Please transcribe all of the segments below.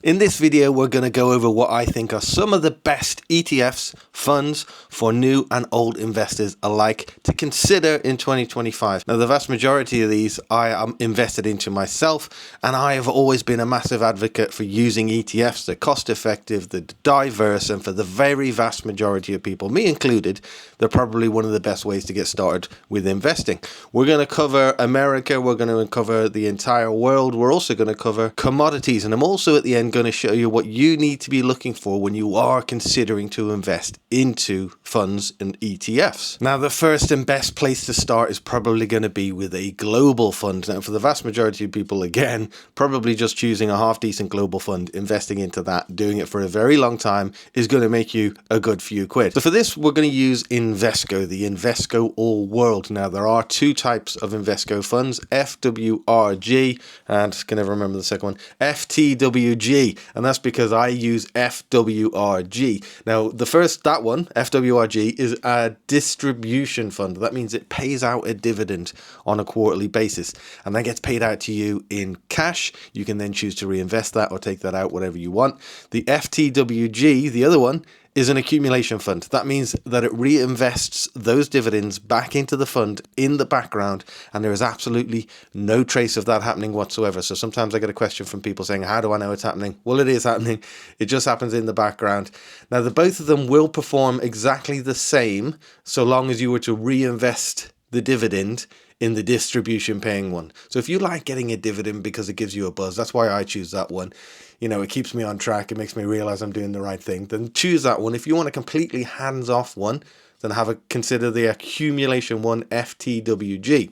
In this video, we're going to go over what I think are some of the best ETFs, funds for new and old investors alike to consider in 2025. Now, the vast majority of these I am invested into myself, and I have always been a massive advocate for using ETFs. They're cost effective, they're diverse, and for the very vast majority of people, me included, they're probably one of the best ways to get started with investing. We're going to cover America, we're going to cover the entire world, we're also going to cover commodities, and I'm also at the end going to show you what you need to be looking for when you are considering to invest into funds and ETFs. Now, the first and best place to start is probably going to be with a global fund. Now, for the vast majority of people, again, probably just choosing a half-decent global fund, investing into that, doing it for a very long time is going to make you a good few quid. So for this, we're going to use Invesco, the Invesco All World. Now, there are two types of Invesco funds, FWRG, and I can never remember the second one, FTWG. And that's because I use FWRG. Now, that one, FWRG, is a distribution fund. That means it pays out a dividend on a quarterly basis, and that gets paid out to you in cash. You can then choose to reinvest that or take that out, whatever you want. The FTWG, the other one, is an accumulation fund. That means that it reinvests those dividends back into the fund in the background, and there is absolutely no trace of that happening whatsoever. So sometimes I get a question from people saying, how do I know it's happening? Well, it is happening. It just happens in the background. Now, both of them will perform exactly the same so long as you were to reinvest the dividend in the distribution paying one. So if you like getting a dividend because it gives you a buzz, that's why I choose that one. You know, it keeps me on track. It makes me realize I'm doing the right thing. Then choose that one. If you want a completely hands-off one, then consider the accumulation one, FTWG.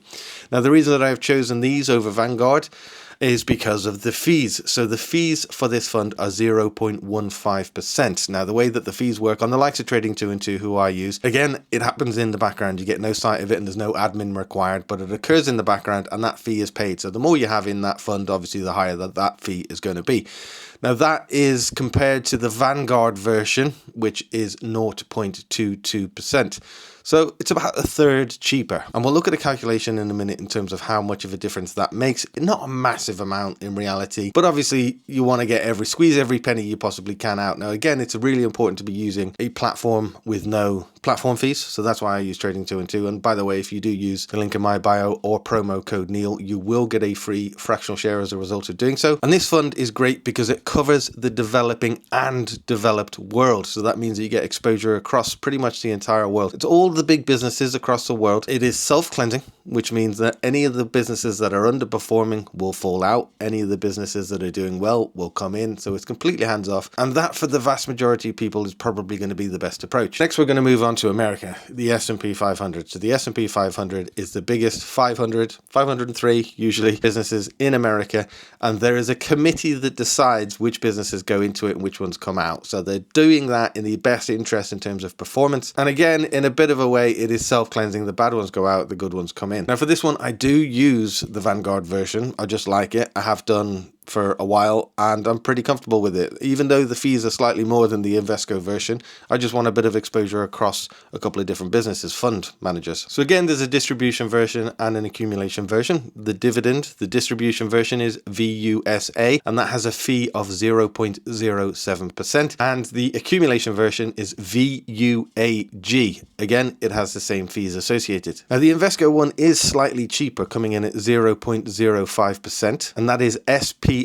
Now, the reason that I've chosen these over Vanguard is because of the fees. So the fees for this fund are 0.15%. Now, the way that the fees work on the likes of Trading 2 and 2, who I use, again, it happens in the background. You get no sight of it and there's no admin required, but it occurs in the background and that fee is paid. So the more you have in that fund, obviously, the higher that fee is going to be. Now, that is compared to the Vanguard version, which is 0.22%. So it's about a third cheaper. And we'll look at a calculation in a minute in terms of how much of a difference that makes. Not a massive amount in reality, but obviously you want to squeeze every penny you possibly can out. Now, again, it's really important to be using a platform with no platform fees. So that's why I use Trading 2 and 2. And by the way, if you do use the link in my bio or promo code Neil, you will get a free fractional share as a result of doing so. And this fund is great because it covers the developing and developed world. So that means that you get exposure across pretty much the entire world. It's all the big businesses across the world. It is self-cleansing, which means that any of the businesses that are underperforming will fall out. Any of the businesses that are doing well will come in. So it's completely hands-off. And that, for the vast majority of people, is probably going to be the best approach. Next, we're going to move on to America, the S&P 500. So the S&P 500 is the biggest 503 usually businesses in America, and there is a committee that decides which businesses go into it and which ones come out. So they're doing that in the best interest in terms of performance. And again, in a bit of a way, it is self-cleansing. The bad ones go out, the good ones come in. Now, for this one, I do use the Vanguard version. I just like it. I have done for a while and I'm pretty comfortable with it. Even though the fees are slightly more than the Invesco version, I just want a bit of exposure across a couple of different businesses, fund managers. So again, there's a distribution version and an accumulation version. The distribution version is VUSA, and that has a fee of 0.07%. And the accumulation version is VUAG. Again, it has the same fees associated. Now, the Invesco one is slightly cheaper, coming in at 0.05%, and that is SPXP.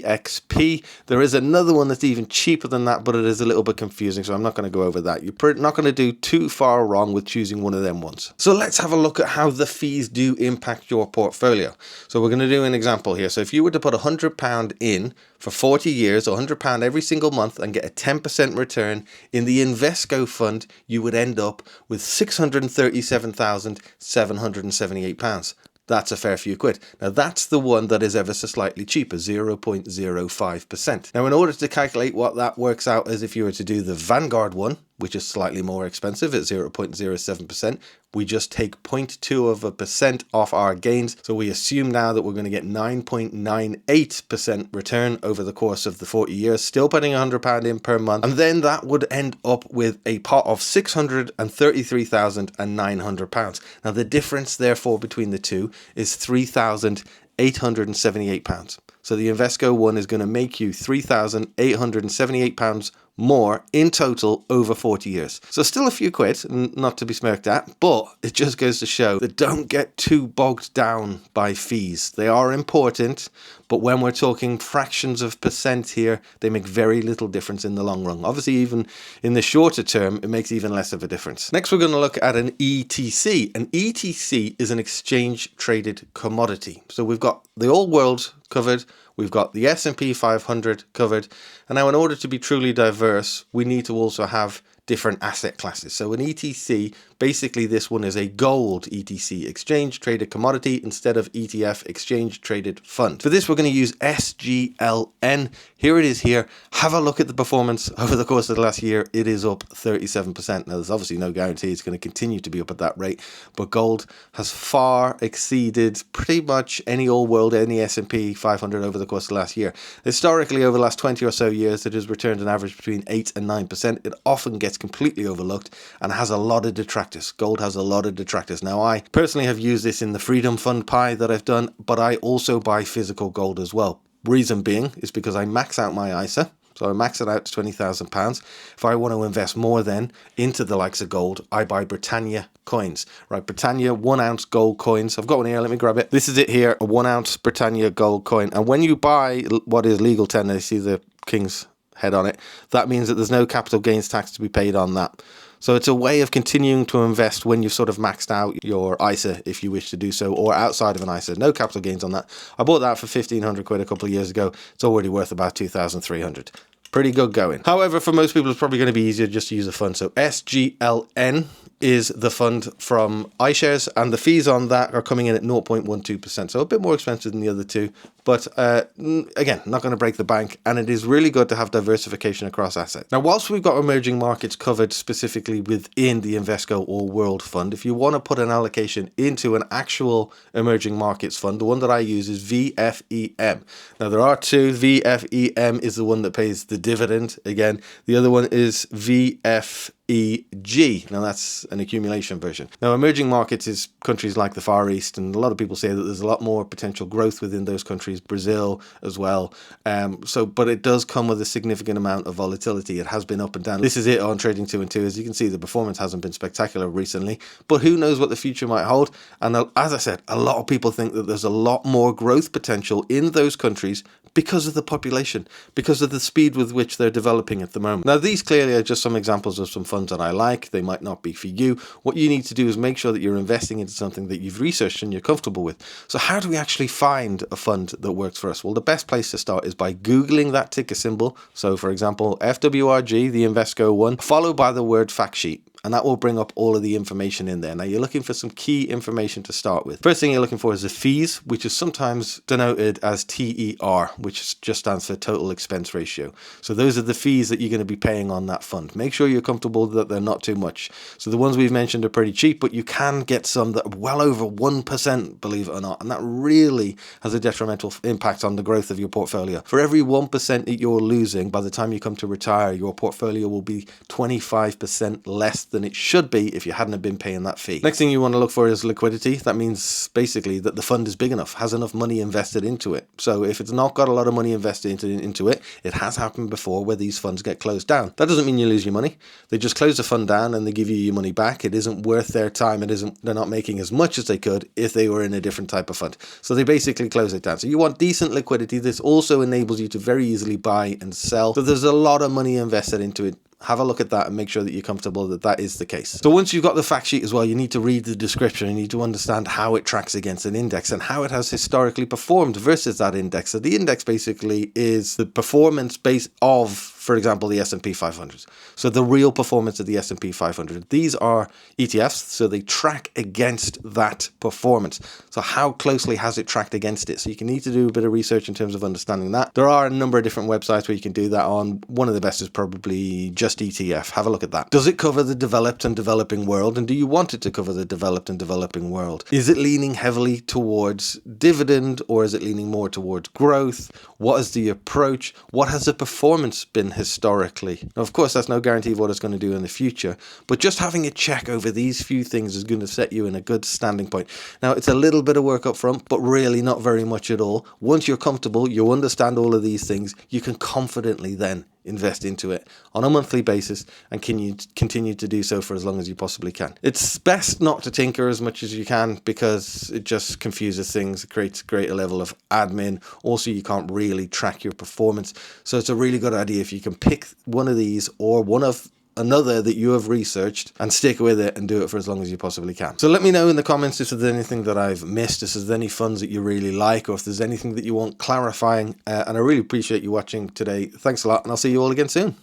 There is another one that's even cheaper than that, but it is a little bit confusing, so I'm not going to go over that. You're not going to do too far wrong with choosing one of them ones. So let's have a look at how the fees do impact your portfolio. So we're going to do an example here. So if you were to put £100 in for 40 years, or £100 every single month, and get a 10% return in the Invesco fund, you would end up with £637,778. That's a fair few quid. Now, that's the one that is ever so slightly cheaper, 0.05%. Now, in order to calculate what that works out as if you were to do the Vanguard one, which is slightly more expensive at 0.07%, we just take 0.2% off our gains. So we assume now that we're going to get 9.98% return over the course of the 40 years, still putting £100 in per month. And then that would end up with a pot of £633,900. Now, the difference, therefore, between the two is £3,878. So the Invesco one is going to make you £3,878 more in total over 40 years. So still a few quid, not to be smirked at, but it just goes to show that don't get too bogged down by fees. They are important, but when we're talking fractions of percent here, they make very little difference in the long run. Obviously, even in the shorter term, it makes even less of a difference. Next, we're going to look at an ETC. An ETC is an exchange traded commodity. So we've got the old world covered. We've got the S&P 500 covered. And now in order to be truly diverse, we need to also have different asset classes. So an ETC, basically this one is a gold ETC, exchange traded commodity, instead of ETF, exchange traded fund. For this, we're going to use SGLN. Here it is here. Have a look at the performance over the course of the last year. It is up 37%. Now, there's obviously no guarantee it's going to continue to be up at that rate, but gold has far exceeded pretty much any old world, any S&P 500 over the course of the last year. Historically, over the last 20 or so years, it has returned an average between 8 and 9%. It often gets completely overlooked and has a lot of detractors. Gold has a lot of detractors. Now, I personally have used this in the Freedom Fund pie that I've done, but I also buy physical gold as well. Reason being is because I max out my ISA. So I max it out to £20,000. If I want to invest more then into the likes of gold, I buy Britannia coins, right? Britannia 1 ounce gold coins. I've got one here. Let me grab it. This is it here, a 1 ounce Britannia gold coin. And when you buy what is legal tender, you see the king's head on it. That means that there's no capital gains tax to be paid on that. So it's a way of continuing to invest when you've sort of maxed out your ISA, if you wish to do so, or outside of an ISA. No capital gains on that. I bought that for 1,500 quid a couple of years ago. It's already worth about 2,300. Pretty good going. However, for most people, it's probably going to be easier just to use a fund. So SGLN is the fund from iShares, and the fees on that are coming in at 0.12%. So a bit more expensive than the other two. But again, not going to break the bank. And it is really good to have diversification across assets. Now, whilst we've got emerging markets covered specifically within the Invesco All World Fund, if you want to put an allocation into an actual emerging markets fund, the one that I use is VFEM. Now, there are two. VFEM is the one that pays the dividend. Again, the other one is VFEG. Now, that's an accumulation version. Now, emerging markets is countries like the Far East, and a lot of people say that there's a lot more potential growth within those countries, Brazil as well. But it does come with a significant amount of volatility. It has been up and down. This is it on Trading 2 and 2. As you can see, the performance hasn't been spectacular recently, but who knows what the future might hold. And as I said, a lot of people think that there's a lot more growth potential in those countries because of the population, because of the speed with which they're developing at the moment. Now, these clearly are just some examples of some funds that I like. They might not be for you. What you need to do is make sure that you're investing into something that you've researched and you're comfortable with. So how do we actually find a fund that works for us? Well, the best place to start is by Googling that ticker symbol. So, for example, FWRG, the Invesco one, followed by the word fact sheet. And that will bring up all of the information in there. Now, you're looking for some key information to start with. First thing you're looking for is the fees, which is sometimes denoted as TER, which just stands for total expense ratio. So those are the fees that you're going to be paying on that fund. Make sure you're comfortable that they're not too much. So the ones we've mentioned are pretty cheap, but you can get some that are well over 1%, believe it or not. And that really has a detrimental impact on the growth of your portfolio. For every 1% that you're losing, by the time you come to retire, your portfolio will be 25% less than it should be if you hadn't been paying that fee. Next thing you want to look for is liquidity. That means basically that the fund is big enough, has enough money invested into it. So if it's not got a lot of money invested into it, it has happened before where these funds get closed down. That doesn't mean you lose your money. They just close the fund down and they give you your money back. It isn't worth their time. They're not making as much as they could if they were in a different type of fund. So they basically close it down. So you want decent liquidity. This also enables you to very easily buy and sell. So there's a lot of money invested into it. Have a look at that and make sure that you're comfortable that that is the case. So once you've got the fact sheet as well, you need to read the description. You need to understand how it tracks against an index and how it has historically performed versus that index. So the index basically is the performance base of, for example, the S&P 500. So the real performance of the S&P 500. These are ETFs, so they track against that performance. So how closely has it tracked against it? So you can need to do a bit of research in terms of understanding that. There are a number of different websites where you can do that on. One of the best is probably just ETF. Have a look at that. Does it cover the developed and developing world? And do you want it to cover the developed and developing world? Is it leaning heavily towards dividend or is it leaning more towards growth? What is the approach? What has the performance been historically. Now, of course, that's no guarantee of what it's going to do in the future, but just having a check over these few things is going to set you in a good standing point. Now, it's a little bit of work up front, but really not very much at all. Once you're comfortable, you understand all of these things, you can confidently then invest into it on a monthly basis and can you continue to do so for as long as you possibly can. It's best not to tinker as much as you can because it just confuses things. It creates a greater level of admin. Also, you can't really track your performance. So it's a really good idea if you can pick one of these or one of another that you have researched and stick with it and do it for as long as you possibly can. So let me know in the comments if there's anything that I've missed, if there's any funds that you really like, or if there's anything that you want clarifying. And I really appreciate you watching today. Thanks a lot, and I'll see you all again soon.